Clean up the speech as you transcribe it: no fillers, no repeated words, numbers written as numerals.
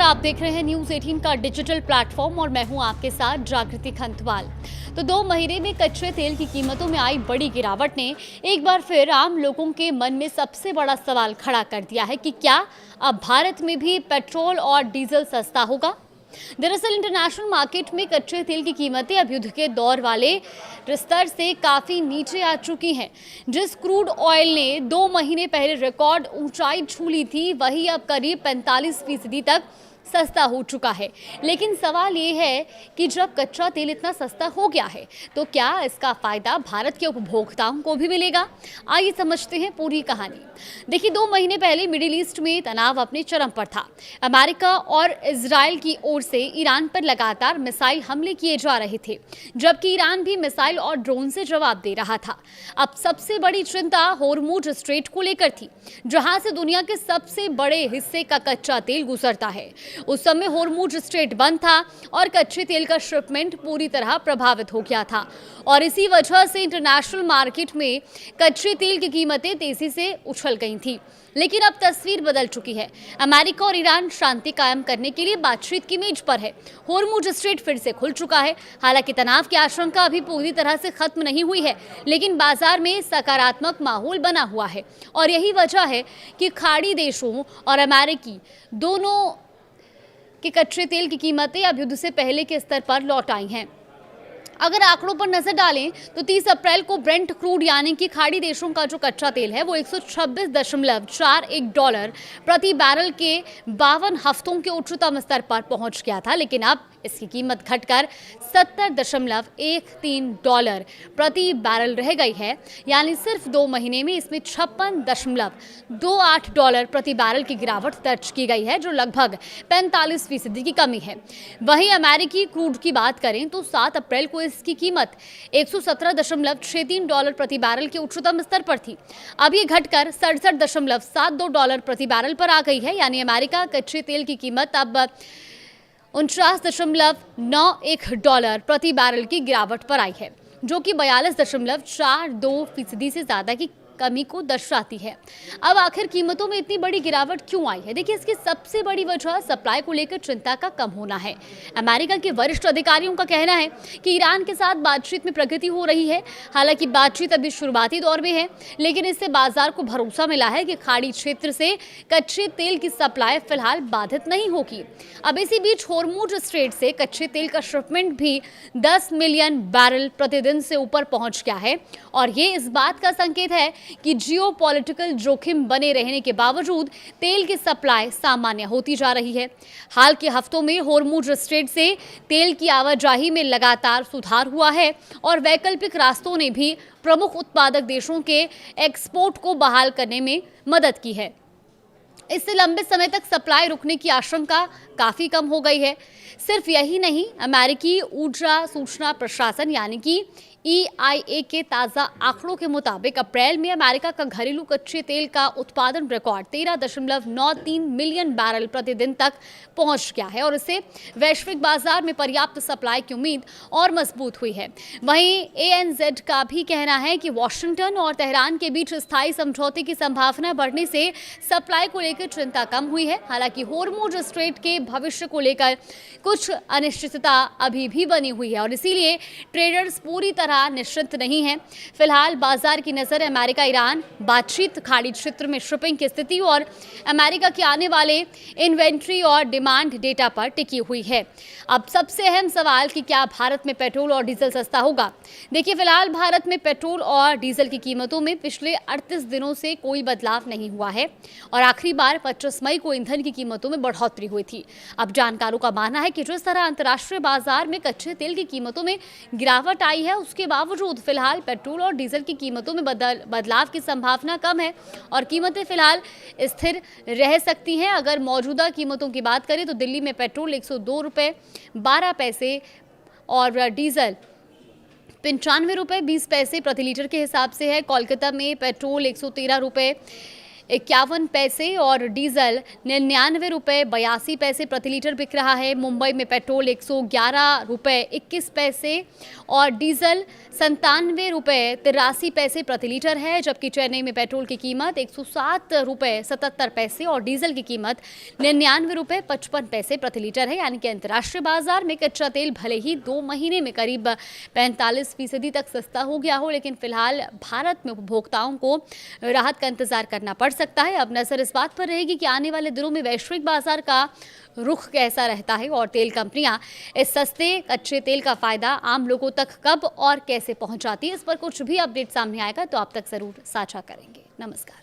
आप देख रहे हैं न्यूज 18 का डिजिटल प्लेटफॉर्म और मैं हूं आपके साथ जागृति खंतवाल। तो 2 महीने में कच्चे तेल की कीमतों में आई बड़ी गिरावट ने एक बार फिर आम लोगों के मन में सबसे बड़ा सवाल खड़ा कर दिया है कि क्या अब भारत में भी पेट्रोल और डीजल सस्ता होगा। दरअसल इंटरनेशनल मार्केट में कच्चे तेल की कीमतें अब युद्ध के दौर वाले स्तर से काफी नीचे आ चुकी हैं। जिस क्रूड ऑयल ने 2 महीने पहले रिकॉर्ड ऊंचाई छू ली थी, वही अब करीब 45% तक सस्ता हो चुका है। लेकिन सवाल ये है कि जब कच्चा तेल इतना सस्ता हो गया है तो क्या इसका फायदा भारत के उपभोक्ताओं को भी मिलेगा। आइए समझते हैं पूरी कहानी। देखिए, 2 महीने पहले मिडिल ईस्ट में तनाव अपने चरम पर था। अमेरिका और इजराइल की ओर से ईरान पर लगातार मिसाइल हमले किए जा रहे थे, जबकि ईरान भी मिसाइल और ड्रोन से जवाब दे रहा था। अब सबसे बड़ी चिंता होर्मुज स्ट्रेट को लेकर थी, जहां से दुनिया के सबसे बड़े हिस्से का कच्चा तेल गुजरता है। उस समय होर्मुज स्ट्रेट बंद था और कच्चे तेल का शिपमेंट पूरी तरह प्रभावित हो गया था और इसी वजह से इंटरनेशनल मार्केट में कच्चे तेल की कीमतें तेजी से उछल गई थी। लेकिन अब तस्वीर बदल चुकी है। अमेरिका और ईरान शांति कायम करने के लिए बातचीत की मेज पर है। होर्मुज स्ट्रेट फिर से खुल चुका है। हालांकि तनाव की आशंका अभी पूरी तरह से खत्म नहीं हुई है, लेकिन बाजार में सकारात्मक माहौल बना हुआ है और यही वजह है कि खाड़ी देशों और अमेरिकी दोनों कि कच्चे तेल की कीमतें अब युद्ध से पहले के स्तर पर लौट आई हैं। अगर आंकड़ों पर नजर डालें तो 30 अप्रैल को ब्रेंट क्रूड यानी कि खाड़ी देशों का जो कच्चा तेल है वो $126.41 प्रति बैरल के 52 हफ्तों के उच्चतम स्तर पर पहुंच गया था। लेकिन अब इसकी कीमत घटकर $70.13 प्रति बैरल रह गई है, यानी सिर्फ 2 महीने में इसमें $56.28 प्रति बैरल की गिरावट दर्ज की गई है, जो लगभग 45% की कमी है। वहीं अमेरिकी क्रूड की बात करें तो 7 अप्रैल को इसकी कीमत $117.63 प्रति बैरल के उच्चतम स्तर पर थी। अब ये घटकर $67.72 प्रति बैरल पर आ गई है, यानी अमेरिका कच्चे तेल की कीमत अब $49.91 प्रति बैरल की गिरावट पर आई है, जो कि 42.42% से ज्यादा की कमी को दर्शाती है। अब आखिर कीमतों में इतनी बड़ी गिरावट क्यों आई है? देखिए, इसकी सबसे बड़ी वजह सप्लाई को लेकर चिंता का कम होना है। अमेरिका के वरिष्ठ अधिकारियों का कहना है कि ईरान के साथ बातचीत में प्रगति हो रही है। हालांकि बातचीत अभी शुरुआती दौर में है, लेकिन इससे बाजार को भरोसा मिला है कि खाड़ी क्षेत्र से कच्चे तेल की सप्लाई फिलहाल बाधित नहीं होगी। अब इसी बीच होर्मुज स्ट्रेट से कच्चे तेल का शिपमेंट भी 10 मिलियन बैरल प्रतिदिन से ऊपर पहुंच गया है और ये इस बात का संकेत है कि जियोपॉलिटिकल जोखिम बने रहने के बावजूद तेल की सप्लाई सामान्य होती जा रही है। हाल के हफ्तों में होर्मुज स्ट्रेट से तेल की आवाजाही में लगातार सुधार हुआ है और वैकल्पिक रास्तों ने भी प्रमुख उत्पादक देशों के एक्सपोर्ट को बहाल करने में मदद की है। इससे लंबे समय तक सप्लाई रुकने की आशंका काफी कम हो गई है। सिर्फ यही नहीं, अमेरिकी ऊर्जा सूचना प्रशासन यानी कि EIA के ताज़ा आंकड़ों के मुताबिक अप्रैल में अमेरिका का घरेलू कच्चे तेल का उत्पादन रिकॉर्ड 13.93 मिलियन बैरल प्रतिदिन तक पहुंच गया है और इससे वैश्विक बाजार में पर्याप्त सप्लाई की उम्मीद और मजबूत हुई है। वहीं ANZ का भी कहना है कि वॉशिंगटन और तेहरान के बीच स्थायी समझौते की संभावना बढ़ने से सप्लाई को लेकर चिंता कम हुई है। हालांकि होर्मुज स्ट्रेट के भविष्य को लेकर कुछ अनिश्चितता अभी भी बनी हुई है और इसीलिए ट्रेडर्स पूरी तरह निश्चिंत नहीं है। फिलहाल बाजार की नजर अमेरिका ईरान बातचीत, खाड़ी क्षेत्र में शिपिंग की स्थिति और अमेरिका के आने वाले इन्वेंट्री और डिमांड डेटा पर टिकी हुई है। अब सबसे अहम सवाल कि क्या भारत में पेट्रोल और डीजल सस्ता होगा। देखिए, फिलहाल भारत में पेट्रोल और डीजल की कीमतों में पिछले 38 दिनों से कोई बदलाव नहीं हुआ है और आखिरी बार 25 मई को ईंधन की कीमतों में बढ़ोतरी हुई थी। अब जानकारों का मानना है कि जिस तरह अंतर्राष्ट्रीय बाजार में कच्चे तेल की कीमतों में गिरावट आई है, उसके बावजूद फिलहाल पेट्रोल और डीजल की कीमतों में बदलाव की संभावना कम है और कीमतें फिलहाल स्थिर रह सकती हैं। अगर मौजूदा कीमतों की बात करें तो दिल्ली में पेट्रोल $102.12 और डीजल ₹95.20 प्रति लीटर के हिसाब से है। कोलकाता में पेट्रोल ₹113 51 पैसे और डीजल 99 रुपये 82 पैसे प्रति लीटर बिक रहा है। मुंबई में पेट्रोल 111 रुपये 21 पैसे और डीजल 97 रुपये 83 पैसे प्रति लीटर है, जबकि चेन्नई में पेट्रोल की कीमत 107 रुपये 77 पैसे और डीजल की कीमत 99 रुपये 55 पैसे प्रति लीटर है। यानी कि अंतर्राष्ट्रीय बाजार में कच्चा तेल भले ही 2 महीने में करीब 45% तक सस्ता हो गया हो, लेकिन फिलहाल भारत में उपभोक्ताओं को राहत का इंतजार करना पड़ सकता है। अब नजर इस बात पर रहेगी कि आने वाले दिनों में वैश्विक बाजार का रुख कैसा रहता है और तेल कंपनियां इस सस्ते कच्चे तेल का फायदा आम लोगों तक कब और कैसे पहुंचाती है। इस पर कुछ भी अपडेट सामने आएगा तो आप तक जरूर साझा करेंगे। नमस्कार।